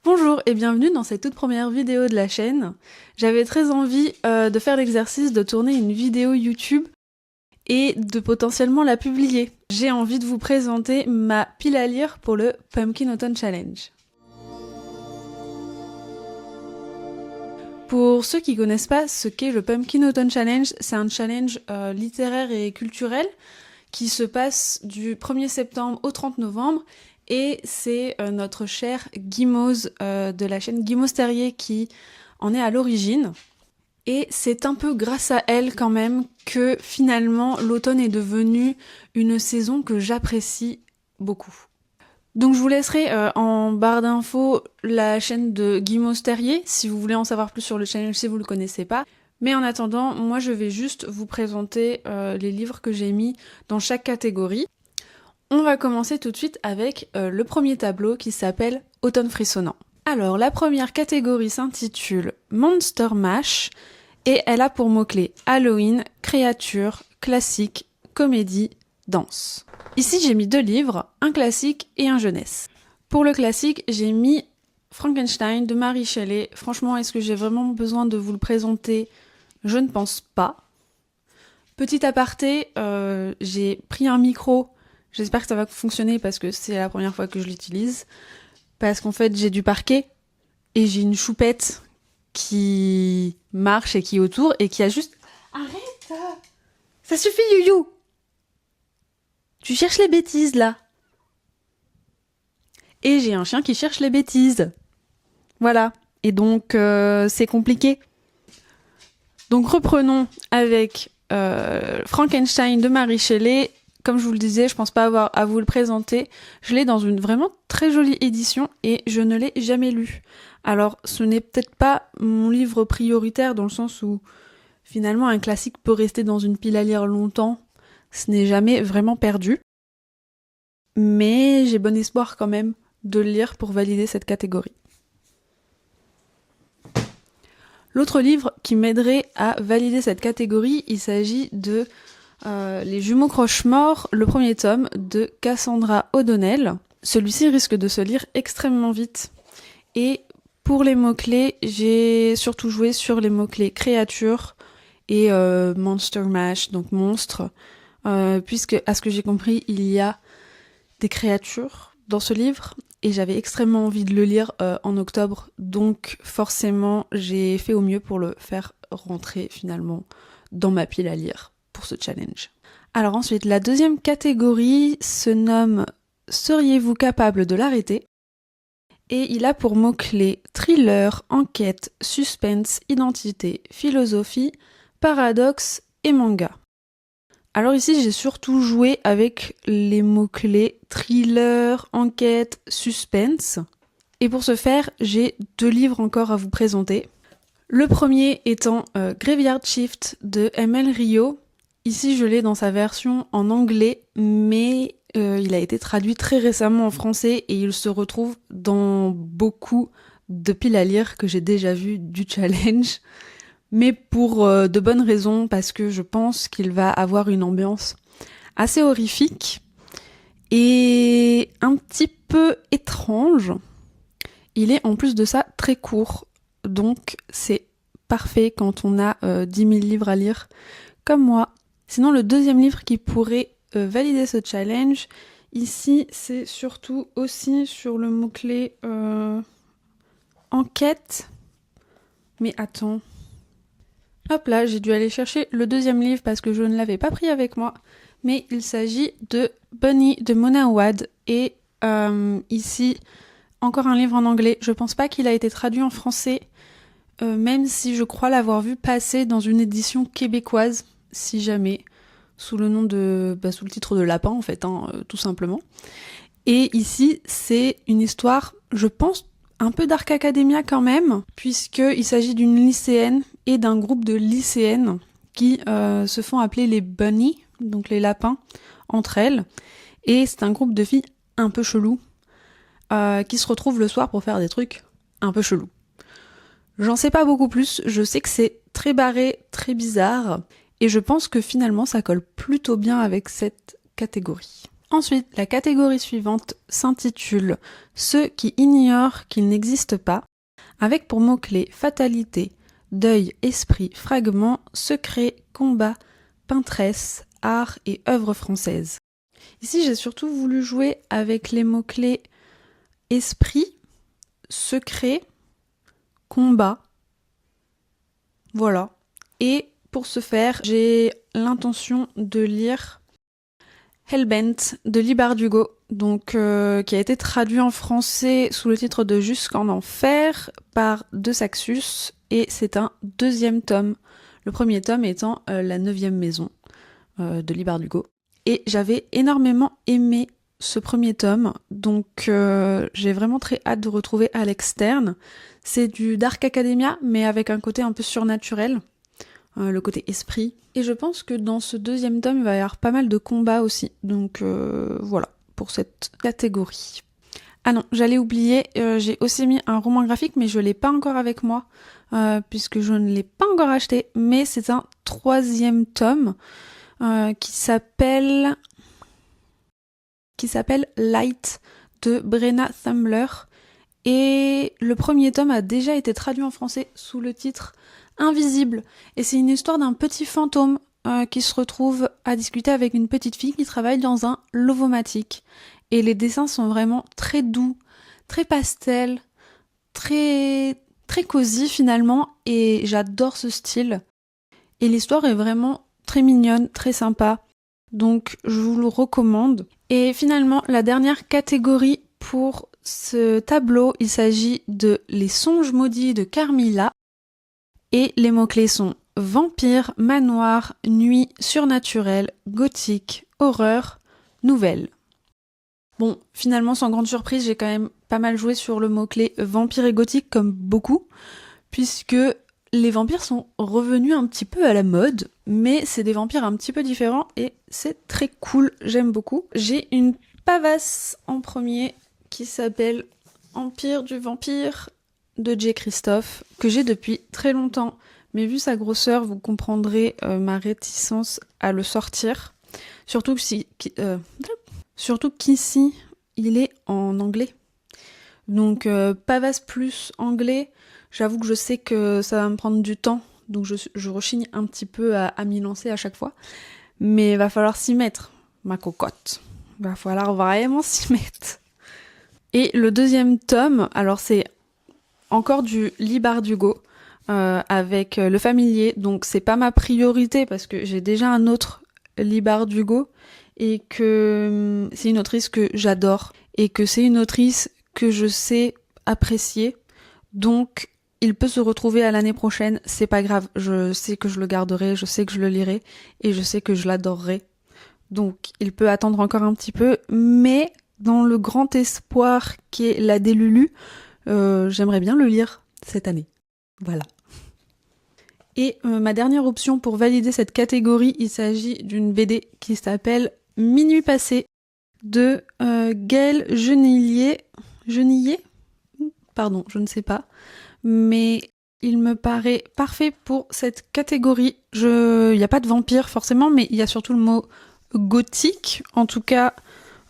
Bonjour et bienvenue dans cette toute première vidéo de la chaîne. J'avais très envie de faire l'exercice de tourner une vidéo YouTube et de potentiellement la publier. J'ai envie de vous présenter ma pile à lire pour le Pumpkin Autumn Challenge. Pour ceux qui connaissent pas ce qu'est le Pumpkin Autumn Challenge, c'est un challenge littéraire et culturel qui se passe du 1er septembre au 30 novembre. Et c'est notre chère Guimauze de la chaîne Guimauze Terrier qui en est à l'origine. Et c'est un peu grâce à elle quand même que finalement l'automne est devenu une saison que j'apprécie beaucoup. Donc je vous laisserai en barre d'infos la chaîne de Guimauze Terrier si vous voulez en savoir plus sur le challenge si vous le connaissez pas. Mais en attendant, moi je vais juste vous présenter les livres que j'ai mis dans chaque catégorie. On va commencer tout de suite avec le premier tableau qui s'appelle Automne frissonnant. Alors, la première catégorie s'intitule Monster Mash et elle a pour mots-clés Halloween, créature, classique, comédie, danse. Ici, j'ai mis deux livres, un classique et un jeunesse. Pour le classique, j'ai mis Frankenstein de Mary Shelley. Franchement, est-ce que j'ai vraiment besoin de vous le présenter? Je ne pense pas. Petit aparté, j'ai pris un micro. J'espère que ça va fonctionner parce que c'est la première fois que je l'utilise. Parce qu'en fait, j'ai du parquet et j'ai une choupette qui marche et qui est autour et qui a juste... Arrête! Ça suffit, Youyou! Tu cherches les bêtises, là. Et j'ai un chien qui cherche les bêtises. Voilà. Et donc, c'est compliqué. Donc, reprenons avec Frankenstein de Mary Shelley. Comme je vous le disais, je pense pas avoir à vous le présenter. Je l'ai dans une vraiment très jolie édition et je ne l'ai jamais lu. Alors, ce n'est peut-être pas mon livre prioritaire dans le sens où finalement un classique peut rester dans une pile à lire longtemps. Ce n'est jamais vraiment perdu. Mais j'ai bon espoir quand même de le lire pour valider cette catégorie. L'autre livre qui m'aiderait à valider cette catégorie, il s'agit de Les Jumeaux Croche-Mort, le premier tome de Cassandra O'Donnell. Celui-ci risque de se lire extrêmement vite. Et pour les mots-clés, j'ai surtout joué sur les mots-clés créature et Monster Mash, donc monstre, puisque, à ce que j'ai compris, il y a des créatures dans ce livre, et j'avais extrêmement envie de le lire en octobre, donc forcément, j'ai fait au mieux pour le faire rentrer finalement dans ma pile à lire pour ce challenge. Alors ensuite, la deuxième catégorie se nomme « Seriez-vous capable de l'arrêter ?» et il a pour mots-clés thriller, enquête, suspense, identité, philosophie, paradoxe et manga. Alors ici, j'ai surtout joué avec les mots-clés thriller, enquête, suspense. Et pour ce faire, j'ai deux livres encore à vous présenter. Le premier étant Graveyard Shift de M.L. Rio. Ici, je l'ai dans sa version en anglais, mais il a été traduit très récemment en français et il se retrouve dans beaucoup de piles à lire que j'ai déjà vues du challenge. Mais pour de bonnes raisons, parce que je pense qu'il va avoir une ambiance assez horrifique et un petit peu étrange. Il est en plus de ça très court, donc c'est parfait quand on a 10 000 livres à lire, comme moi. Sinon, le deuxième livre qui pourrait valider ce challenge, ici, c'est surtout aussi sur le mot-clé enquête. Mais attends... Hop là, j'ai dû aller chercher le deuxième livre parce que je ne l'avais pas pris avec moi. Mais il s'agit de Bunny de Mona Awad. Et ici, encore un livre en anglais. Je pense pas qu'il a été traduit en français, même si je crois l'avoir vu passer dans une édition québécoise, si jamais, sous le nom de, sous le titre de Lapin en fait, tout simplement. Et ici, c'est une histoire, je pense, un peu Dark Academia quand même, puisqu'il s'agit d'une lycéenne et d'un groupe de lycéennes qui se font appeler les bunnies, donc les lapins, entre elles. Et c'est un groupe de filles un peu chelous qui se retrouvent le soir pour faire des trucs un peu chelous. J'en sais pas beaucoup plus, je sais que c'est très barré, très bizarre, et je pense que finalement ça colle plutôt bien avec cette catégorie. Ensuite, la catégorie suivante s'intitule « Ceux qui ignorent qu'il n'existe pas », avec pour mots-clés fatalité, deuil, esprit, fragment, secret, combat, peintresse, art et œuvre française. Ici, j'ai surtout voulu jouer avec les mots-clés esprit, secret, combat. Voilà. Et pour ce faire, j'ai l'intention de lire Hellbent de Lee Bardugo, donc qui a été traduit en français sous le titre de Jusqu'en enfer par De Saxus, et c'est un 2e tome. Le premier tome étant La 9e maison de Lee Bardugo. Et j'avais énormément aimé ce premier tome, donc j'ai vraiment très hâte de retrouver Alex Stern. C'est du Dark Academia, mais avec un côté un peu surnaturel. Le côté esprit. Et je pense que dans ce 2e tome, il va y avoir pas mal de combats aussi. Donc voilà, pour cette catégorie. Ah non, j'allais oublier, j'ai aussi mis un roman graphique, mais je l'ai pas encore avec moi, puisque je ne l'ai pas encore acheté. Mais c'est un 3e tome qui s'appelle Light de Brenna Thumbler. Et le premier tome a déjà été traduit en français sous le titre Invisible. Et c'est une histoire d'un petit fantôme qui se retrouve à discuter avec une petite fille qui travaille dans un Lovomatic. Et les dessins sont vraiment très doux, très pastel, très cosy finalement. Et j'adore ce style. Et l'histoire est vraiment très mignonne, très sympa. Donc je vous le recommande. Et finalement, la dernière catégorie pour ce tableau, il s'agit de Les songes maudits de Carmilla. Et les mots-clés sont vampire, manoir, nuit, surnaturel, gothique, horreur, nouvelle. Bon, finalement, sans grande surprise, j'ai quand même pas mal joué sur le mot-clé vampire et gothique, comme beaucoup, puisque les vampires sont revenus un petit peu à la mode, mais c'est des vampires un petit peu différents et c'est très cool, j'aime beaucoup. J'ai une pavasse en premier qui s'appelle Empire du vampire de J. Christophe, que j'ai depuis très longtemps, mais vu sa grosseur, vous comprendrez ma réticence à le sortir. Surtout qu'ici, il est en anglais. Donc, Pavas plus anglais, j'avoue que je sais que ça va me prendre du temps, donc je rechigne un petit peu à m'y lancer à chaque fois. Mais il va falloir s'y mettre, ma cocotte. Il va falloir vraiment s'y mettre. Et le 2e tome, alors c'est encore du Lee Bardugo, avec Le Familier, donc c'est pas ma priorité parce que j'ai déjà un autre Lee Bardugo et que c'est une autrice que j'adore et que c'est une autrice que je sais apprécier, donc il peut se retrouver à l'année prochaine, c'est pas grave, je sais que je le garderai, je sais que je le lirai et je sais que je l'adorerai, donc il peut attendre encore un petit peu, mais dans le grand espoir qui est la Délulu, j'aimerais bien le lire cette année. Voilà. Et ma dernière option pour valider cette catégorie, il s'agit d'une BD qui s'appelle Minuit passé de Gaël Genillier. Pardon, je ne sais pas. Mais il me paraît parfait pour cette catégorie. Il n'y a pas de vampire forcément, mais il y a surtout le mot gothique. En tout cas,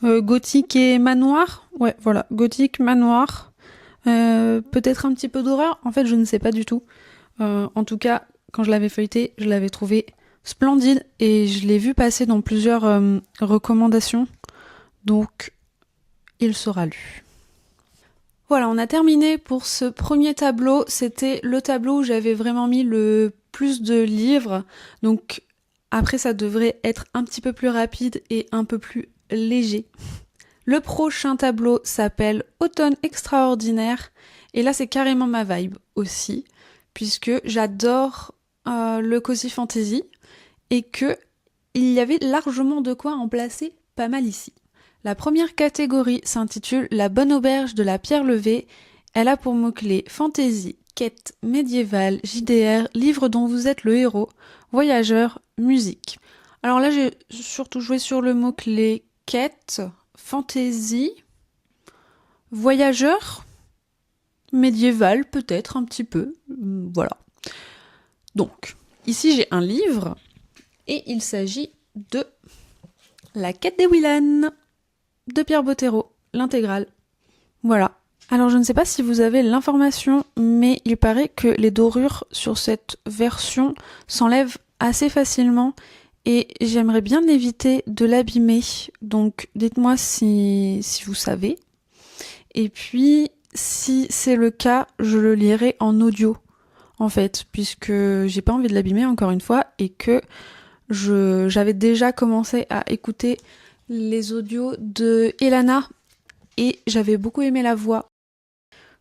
gothique et manoir. Ouais, voilà, gothique, manoir. Peut-être un petit peu d'horreur. En fait, je ne sais pas du tout. En tout cas, quand je l'avais feuilleté, je l'avais trouvé splendide et je l'ai vu passer dans plusieurs recommandations. Donc, il sera lu. Voilà, on a terminé pour ce premier tableau. C'était le tableau où j'avais vraiment mis le plus de livres. Donc, après, ça devrait être un petit peu plus rapide et un peu plus léger. Le prochain tableau s'appelle Automne extraordinaire. Et là, c'est carrément ma vibe aussi, puisque j'adore le cozy fantasy et que il y avait largement de quoi en placer pas mal ici. La première catégorie s'intitule La bonne auberge de la pierre levée. Elle a pour mots-clés fantasy, quête, médiévale, JDR, livre dont vous êtes le héros, voyageur, musique. Alors là, j'ai surtout joué sur le mot-clé quête, fantasy, voyageur, médiéval peut-être un petit peu, voilà. Donc, ici j'ai un livre et il s'agit de La quête des Willan. de Pierre Bottero, l'intégrale. Voilà. Alors je ne sais pas si vous avez l'information, mais il paraît que les dorures sur cette version s'enlèvent assez facilement et j'aimerais bien éviter de l'abîmer. Donc dites-moi si vous savez. Et puis si c'est le cas, je le lirai en audio en fait, puisque j'ai pas envie de l'abîmer encore une fois et que j'avais déjà commencé à écouter les audios de Elana et j'avais beaucoup aimé la voix.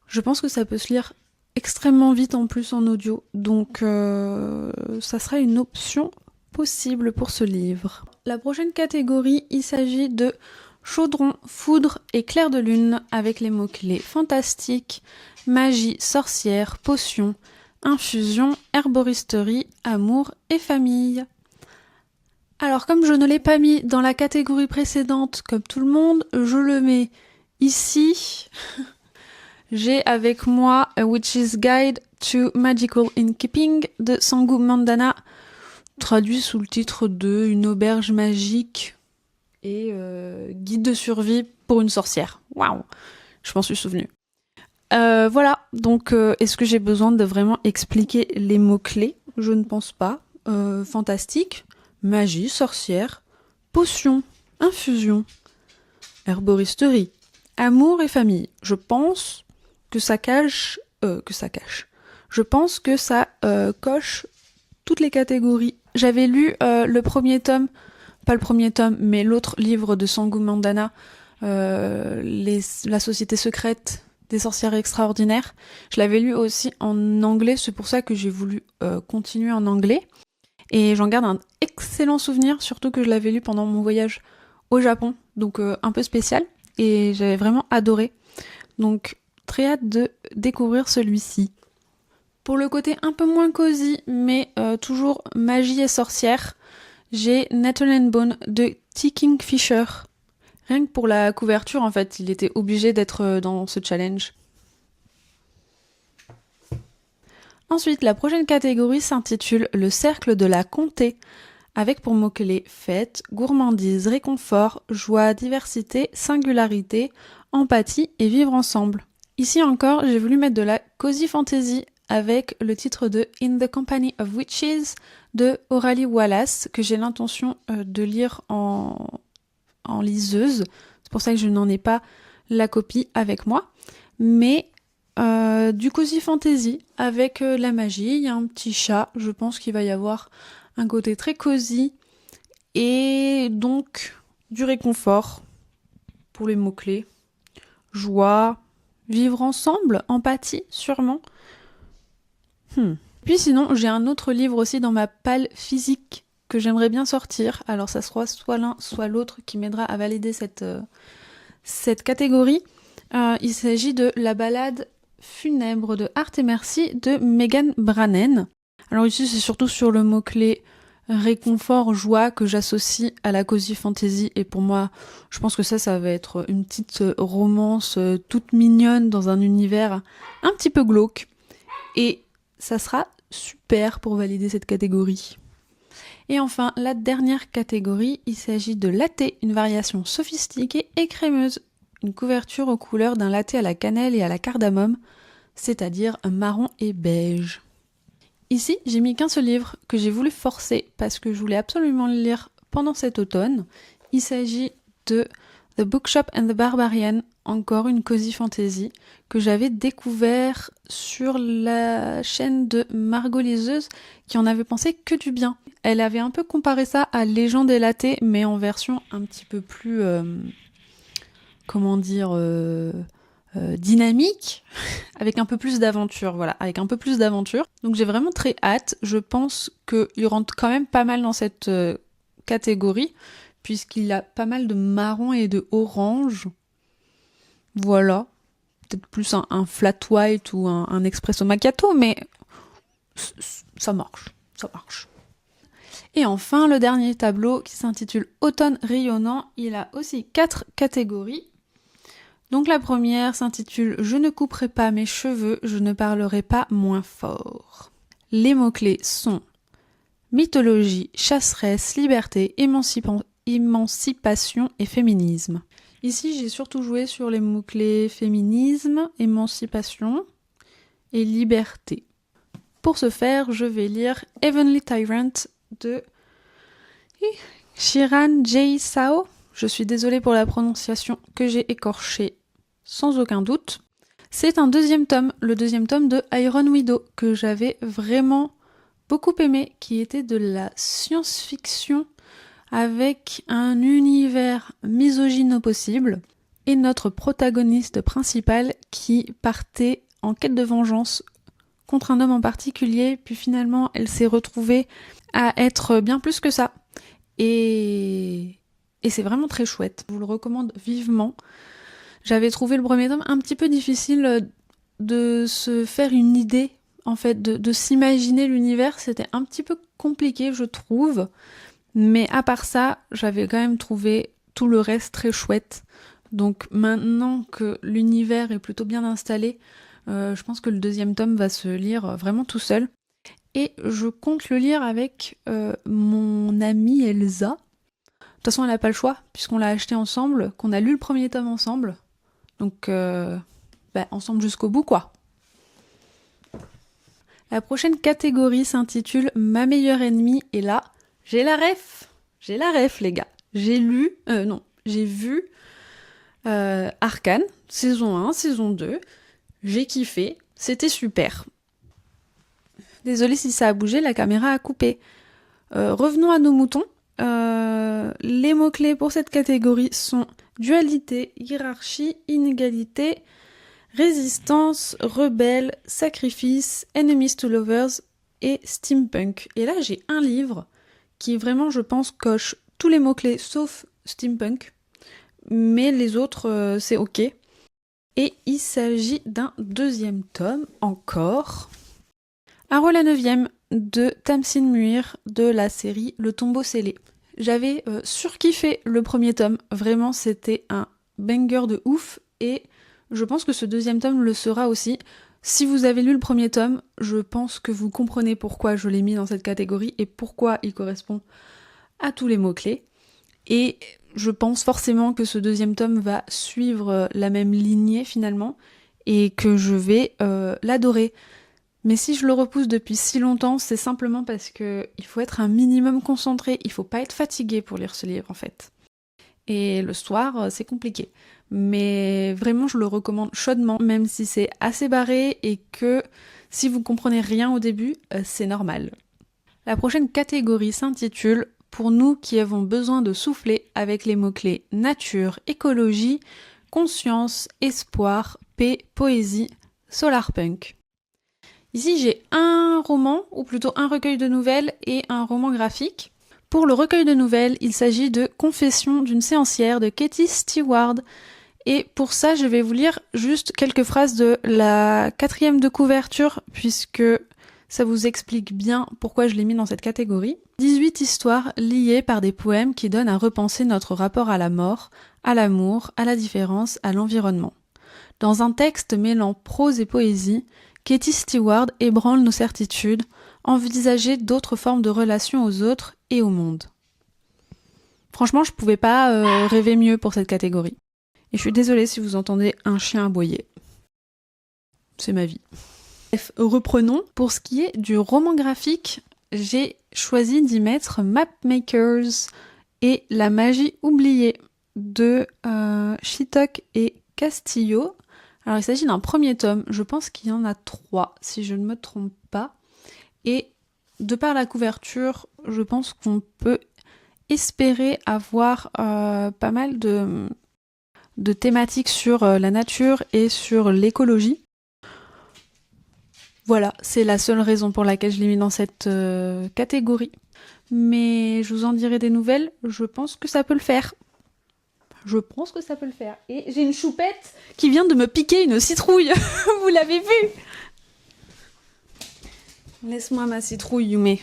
Je pense que ça peut se lire extrêmement vite en plus en audio, donc ça sera une option possible pour ce livre. La prochaine catégorie, il s'agit de chaudron, foudre et clair de lune avec les mots-clés fantastique, magie, sorcière, potion, infusion, herboristerie, amour et famille. Alors comme je ne l'ai pas mis dans la catégorie précédente comme tout le monde, je le mets ici. J'ai avec moi A Witch's Guide to Magical Innkeeping de Sangu Mandana, traduit sous le titre de Une auberge magique et guide de survie pour une sorcière. Waouh, je m'en suis souvenue. Voilà, donc est-ce que j'ai besoin de vraiment expliquer les mots-clés? Je ne pense pas. Fantastique, magie, sorcière, potion, infusion, herboristerie, amour et famille. Je pense que ça cache. Je pense que ça coche toutes les catégories. J'avais lu le premier tome, pas le premier tome, mais l'autre livre de Sangu Mandana, La Société secrète des sorcières extraordinaires. Je l'avais lu aussi en anglais, c'est pour ça que j'ai voulu continuer en anglais. Et j'en garde un excellent souvenir, surtout que je l'avais lu pendant mon voyage au Japon, donc un peu spécial, et j'avais vraiment adoré. Donc très hâte de découvrir celui-ci. Pour le côté un peu moins cosy, mais toujours magie et sorcière, j'ai Nettle and Bone de T. Kingfisher. Rien que pour la couverture, en fait, il était obligé d'être dans ce challenge. Ensuite, la prochaine catégorie s'intitule Le cercle de la comté, avec pour mots-clés fête, gourmandise, réconfort, joie, diversité, singularité, empathie et vivre ensemble. Ici encore, j'ai voulu mettre de la cozy fantasy avec le titre de In the Company of Witches de Aurélie Wallace, que j'ai l'intention de lire en liseuse. C'est pour ça que je n'en ai pas la copie avec moi. Mais du cozy fantasy avec la magie, il y a un petit chat, je pense qu'il va y avoir un côté très cosy et donc du réconfort pour les mots-clés. Joie, vivre ensemble, empathie sûrement. Puis sinon, j'ai un autre livre aussi dans ma palle physique que j'aimerais bien sortir. Alors ça sera soit l'un, soit l'autre qui m'aidera à valider cette catégorie. Il s'agit de La balade funèbre de Art et Merci de Megan Brannen. Alors ici, c'est surtout sur le mot-clé réconfort, joie que j'associe à la cozy fantasy. Et pour moi, je pense que ça va être une petite romance toute mignonne dans un univers un petit peu glauque. Et ça sera super pour valider cette catégorie. Et enfin, la dernière catégorie, il s'agit de latte, une variation sophistiquée et crémeuse. Une couverture aux couleurs d'un latte à la cannelle et à la cardamome, c'est-à-dire un marron et beige. Ici, j'ai mis qu'un seul livre que j'ai voulu forcer parce que je voulais absolument le lire pendant cet automne. Il s'agit de The Bookshop and the Barbarian, encore une cozy fantasy que j'avais découvert sur la chaîne de Margot Liseuse qui en avait pensé que du bien. Elle avait un peu comparé ça à Légende et Latte, mais en version un petit peu plus dynamique, avec un peu plus d'aventure, voilà, avec un peu plus d'aventure. Donc j'ai vraiment très hâte. Je pense qu'il rentre quand même pas mal dans cette catégorie, puisqu'il a pas mal de marron et de orange. Voilà. Peut-être plus un flat white ou un espresso macchiato, mais ça marche. Et enfin, le dernier tableau qui s'intitule Automne rayonnant, il a aussi 4 catégories. Donc la première s'intitule Je ne couperai pas mes cheveux, je ne parlerai pas moins fort. Les mots-clés sont mythologie, chasseresse, liberté, émancipation et féminisme. Ici, j'ai surtout joué sur les mots-clés féminisme, émancipation et liberté. Pour ce faire, je vais lire Heavenly Tyrant de Shiran J. Sao. Je suis désolée pour la prononciation que j'ai écorchée sans aucun doute. C'est un deuxième tome, le deuxième tome de Iron Widow, que j'avais vraiment beaucoup aimé, qui était de la science-fiction avec un univers misogyne au possible, et notre protagoniste principale qui partait en quête de vengeance contre un homme en particulier, puis finalement elle s'est retrouvée à être bien plus que ça. Et c'est vraiment très chouette, je vous le recommande vivement. J'avais trouvé le premier tome un petit peu difficile de se faire une idée, en fait, de s'imaginer l'univers, c'était un petit peu compliqué, je trouve. Mais à part ça, j'avais quand même trouvé tout le reste très chouette. Donc maintenant que l'univers est plutôt bien installé, je pense que le deuxième tome va se lire vraiment tout seul. Et je compte le lire avec mon amie Elsa. De toute façon, elle n'a pas le choix, puisqu'on l'a acheté ensemble, qu'on a lu le premier tome ensemble. Donc, ensemble jusqu'au bout, quoi. La prochaine catégorie s'intitule « Ma meilleure ennemie » et là, j'ai la ref, les gars. J'ai vu Arcane, saison 1, saison 2. J'ai kiffé, c'était super. Désolée si ça a bougé, la caméra a coupé. Revenons à nos moutons. Les mots-clés pour cette catégorie sont dualité, hiérarchie, inégalité, résistance, rebelle, sacrifice, enemies to lovers et steampunk. Et là, j'ai un livre qui vraiment, je pense, coche tous les mots-clés sauf steampunk, mais les autres, c'est ok. Et il s'agit d'un deuxième tome, encore. Arrow la 9e de Tamsin Muir de la série Le Tombeau scellé. J'avais surkiffé le premier tome, vraiment c'était un banger de ouf, et je pense que ce deuxième tome le sera aussi. Si vous avez lu le premier tome, je pense que vous comprenez pourquoi je l'ai mis dans cette catégorie et pourquoi il correspond à tous les mots-clés. Et je pense forcément que ce deuxième tome va suivre la même lignée finalement, et que je vais l'adorer. Mais si je le repousse depuis si longtemps, c'est simplement parce que il faut être un minimum concentré, il faut pas être fatigué pour lire ce livre en fait. Et le soir, c'est compliqué. Mais vraiment, je le recommande chaudement, même si c'est assez barré et que si vous comprenez rien au début, c'est normal. La prochaine catégorie s'intitule « Pour nous qui avons besoin de souffler » avec les mots-clés nature, écologie, conscience, espoir, paix, poésie, solarpunk. Ici, j'ai un roman, ou plutôt un recueil de nouvelles et un roman graphique. Pour le recueil de nouvelles, il s'agit de Confessions d'une séancière de Katie Stewart. Et pour ça, je vais vous lire juste quelques phrases de la 4e de couverture, puisque ça vous explique bien pourquoi je l'ai mis dans cette catégorie. 18 histoires liées par des poèmes qui donnent à repenser notre rapport à la mort, à l'amour, à la différence, à l'environnement. Dans un texte mêlant prose et poésie, Katie Stewart ébranle nos certitudes, envisager d'autres formes de relations aux autres et au monde. Franchement, je pouvais pas rêver mieux pour cette catégorie. Et je suis désolée si vous entendez un chien aboyer. C'est ma vie. Bref, reprenons. Pour ce qui est du roman graphique, j'ai choisi d'y mettre Mapmakers et La magie oubliée de Shitok et Castillo. Alors il s'agit d'un premier tome, je pense qu'il y en a 3 si je ne me trompe pas. Et de par la couverture, je pense qu'on peut espérer avoir pas mal de thématiques sur la nature et sur l'écologie. Voilà, c'est la seule raison pour laquelle je l'ai mis dans cette catégorie. Mais je vous en dirai des nouvelles, je pense que ça peut le faire. Et j'ai une choupette qui vient de me piquer une citrouille. Vous l'avez vu? Laisse-moi ma citrouille, Yume.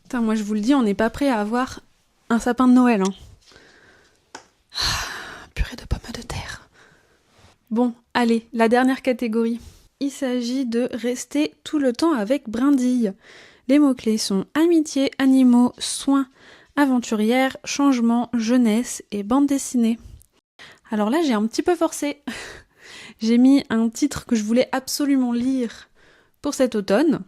Putain, moi je vous le dis, on n'est pas prêt à avoir un sapin de Noël. Hein. Purée de pommes de terre. Bon, allez, la dernière catégorie. Il s'agit de rester tout le temps avec Brindille. Les mots-clés sont amitié, animaux, soins, aventurière, changement, jeunesse et bande dessinée. Alors là, j'ai un petit peu forcé. J'ai mis un titre que je voulais absolument lire pour cet automne.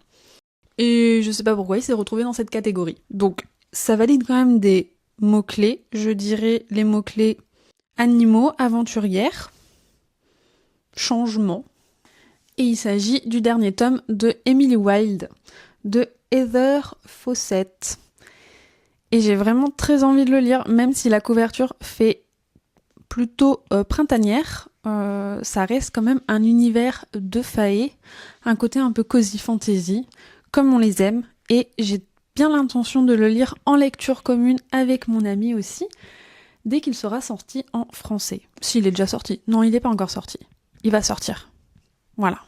Et je sais pas pourquoi il s'est retrouvé dans cette catégorie. Donc, ça valide quand même des mots-clés. Je dirais les mots-clés animaux, aventurière, changement. Et il s'agit du dernier tome de Emily Wilde, de Heather Fawcett. Et j'ai vraiment très envie de le lire, même si la couverture fait plutôt printanière. Ça reste quand même un univers de faé, un côté un peu cosy fantasy, comme on les aime. Et j'ai bien l'intention de le lire en lecture commune avec mon ami aussi, dès qu'il sera sorti en français. S'il est déjà sorti. Non, il n'est pas encore sorti. Il va sortir. Voilà.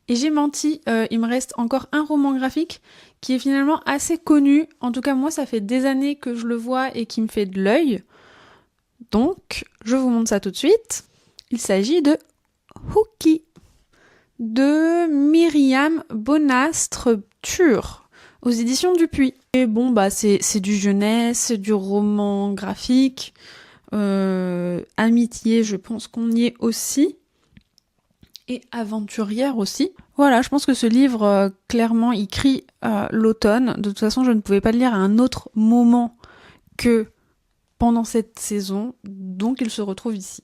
Et j'ai menti, il me reste encore un roman graphique qui est finalement assez connu. En tout cas, moi, ça fait des années que je le vois et qui me fait de l'œil. Donc, je vous montre ça tout de suite. Il s'agit de Hooky, de Myriam Bonastre-Tur, aux éditions Dupuis. Et bon, bah c'est du jeunesse, du roman graphique, amitié, je pense qu'on y est aussi. Et aventurière aussi. Voilà, je pense que ce livre, clairement, il crie l'automne. De toute façon, je ne pouvais pas le lire à un autre moment que pendant cette saison, donc il se retrouve ici.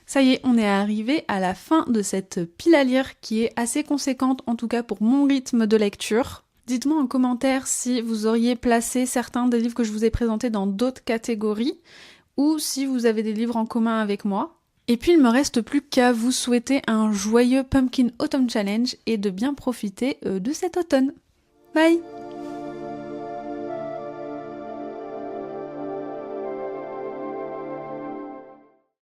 Ça y est, on est arrivé à la fin de cette pile à lire qui est assez conséquente, en tout cas pour mon rythme de lecture. Dites-moi en commentaire si vous auriez placé certains des livres que je vous ai présentés dans d'autres catégories, ou si vous avez des livres en commun avec moi. Et puis il me reste plus qu'à vous souhaiter un joyeux Pumpkin Autumn Challenge et de bien profiter de cet automne. Bye!